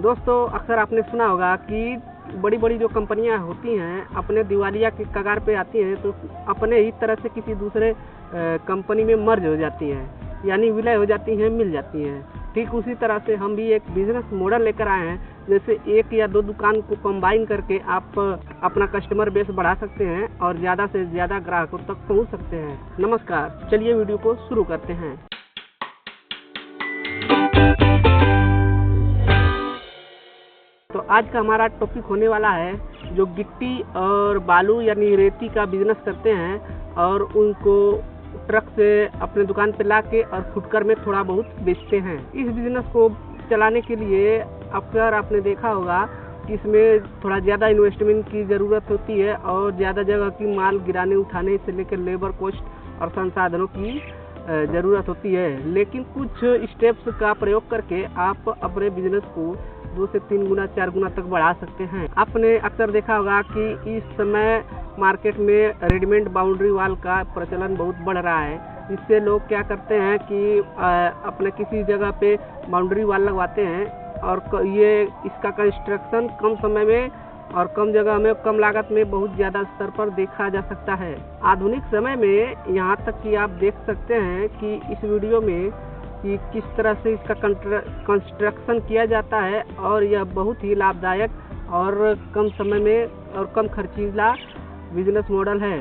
दोस्तों, अक्सर आपने सुना होगा कि बड़ी बड़ी जो कंपनियां होती हैं अपने दिवालिया के कगार पे आती हैं तो अपने ही तरह से किसी दूसरे कंपनी में मर्ज हो जाती हैं, यानी विलय हो जाती हैं, मिल जाती हैं। ठीक उसी तरह से हम भी एक बिजनेस मॉडल लेकर आए हैं, जैसे एक या दो दुकान को कंबाइन करके आप अपना कस्टमर बेस बढ़ा सकते हैं और ज़्यादा से ज़्यादा ग्राहकों तक पहुंच सकते हैं। नमस्कार, चलिए वीडियो को शुरू करते हैं। तो आज का हमारा टॉपिक होने वाला है जो गिट्टी और बालू यानी रेती का बिजनेस करते हैं और उनको ट्रक से अपने दुकान पे ला के और फुटकर में थोड़ा बहुत बेचते हैं। इस बिजनेस को चलाने के लिए अक्सर आपने देखा होगा कि इसमें थोड़ा ज़्यादा इन्वेस्टमेंट की ज़रूरत होती है और ज़्यादा जगह की माल गिराने उठाने से लेकर लेबर कॉस्ट और संसाधनों की ज़रूरत होती है। लेकिन कुछ स्टेप्स का प्रयोग करके आप अपने बिजनेस को 2 से 3 गुना 4 गुना तक बढ़ा सकते हैं। आपने अक्सर देखा होगा कि इस समय मार्केट में रेडीमेड बाउंड्री वॉल का प्रचलन बहुत बढ़ रहा है। इससे लोग क्या करते हैं कि अपने किसी जगह पे बाउंड्री वॉल लगवाते हैं और ये इसका कंस्ट्रक्शन कम समय में और कम जगह में कम लागत में बहुत ज़्यादा स्तर पर देखा जा सकता है। आधुनिक समय में यहाँ तक कि आप देख सकते हैं कि इस वीडियो में कि किस तरह से इसका कंस्ट्रक्शन किया जाता है और यह बहुत ही लाभदायक और कम समय में और कम खर्चीला बिजनेस मॉडल है।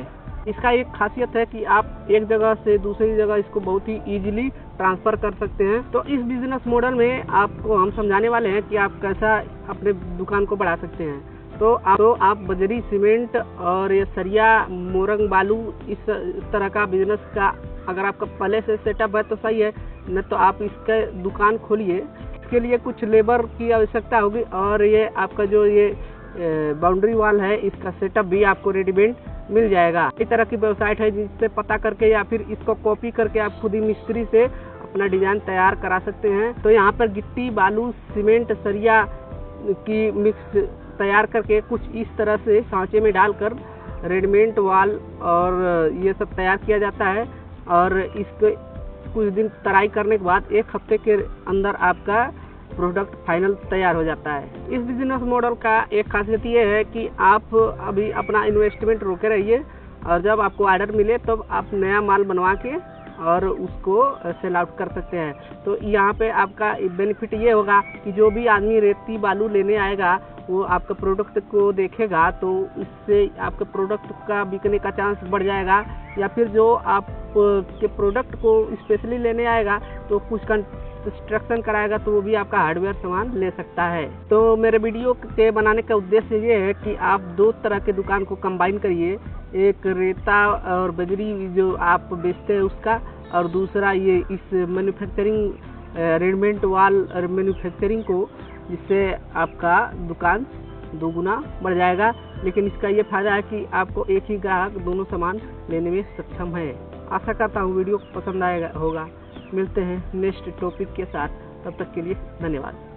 इसका एक खासियत है कि आप एक जगह से दूसरी जगह इसको बहुत ही इजीली ट्रांसफ़र कर सकते हैं। तो इस बिजनेस मॉडल में आपको हम समझाने वाले हैं कि आप कैसा अपने दुकान को बढ़ा सकते हैं। तो आप बजरी सीमेंट और ये सरिया मोरंग बालू इस तरह का बिजनेस का अगर आपका पहले से सेटअप है तो सही है, न तो आप इसका दुकान खोलिए। इसके लिए कुछ लेबर की आवश्यकता होगी और ये आपका जो ये बाउंड्री वॉल है इसका सेटअप भी आपको रेडीमेड मिल जाएगा। इस तरह की वेबसाइट है जिससे पता करके या फिर इसको कॉपी करके आप खुद ही मिस्त्री से अपना डिज़ाइन तैयार करा सकते हैं। तो यहाँ पर गिट्टी बालू सीमेंट सरिया की मिक्स तैयार करके कुछ इस तरह से सांचे में डालकर रेडीमेड वॉल और ये सब तैयार किया जाता है और इसको कुछ दिन तराई करने के बाद 1 हफ्ते के अंदर आपका प्रोडक्ट फाइनल तैयार हो जाता है। इस बिजनेस मॉडल का एक खासियत ये है कि आप अभी अपना इन्वेस्टमेंट रोके रहिए और जब आपको ऑर्डर मिले तब तो आप नया माल बनवा के और उसको सेल आउट कर सकते हैं। तो यहाँ पे आपका बेनिफिट ये होगा कि जो भी आदमी रेती बालू लेने आएगा वो आपका प्रोडक्ट को देखेगा तो इससे आपके प्रोडक्ट का बिकने का चांस बढ़ जाएगा, या फिर जो आप के प्रोडक्ट को स्पेशली लेने आएगा तो कुछ कंस्ट्रक्शन कराएगा तो वो भी आपका हार्डवेयर सामान ले सकता है। तो मेरे वीडियो के बनाने का उद्देश्य ये है कि आप 2 तरह के दुकान को कंबाइन करिए, एक रेता और बजरी जो आप बेचते हैं उसका, और दूसरा ये इस मैन्युफैक्चरिंग रेडीमेड वॉल मैन्युफैक्चरिंग को, जिससे आपका दुकान 2 गुना बढ़ जाएगा। लेकिन इसका ये फ़ायदा है कि आपको एक ही ग्राहक दोनों सामान लेने में सक्षम है। आशा करता हूँ वीडियो पसंद आएगा होगा। मिलते हैं नेक्स्ट टॉपिक के साथ, तब तक के लिए धन्यवाद।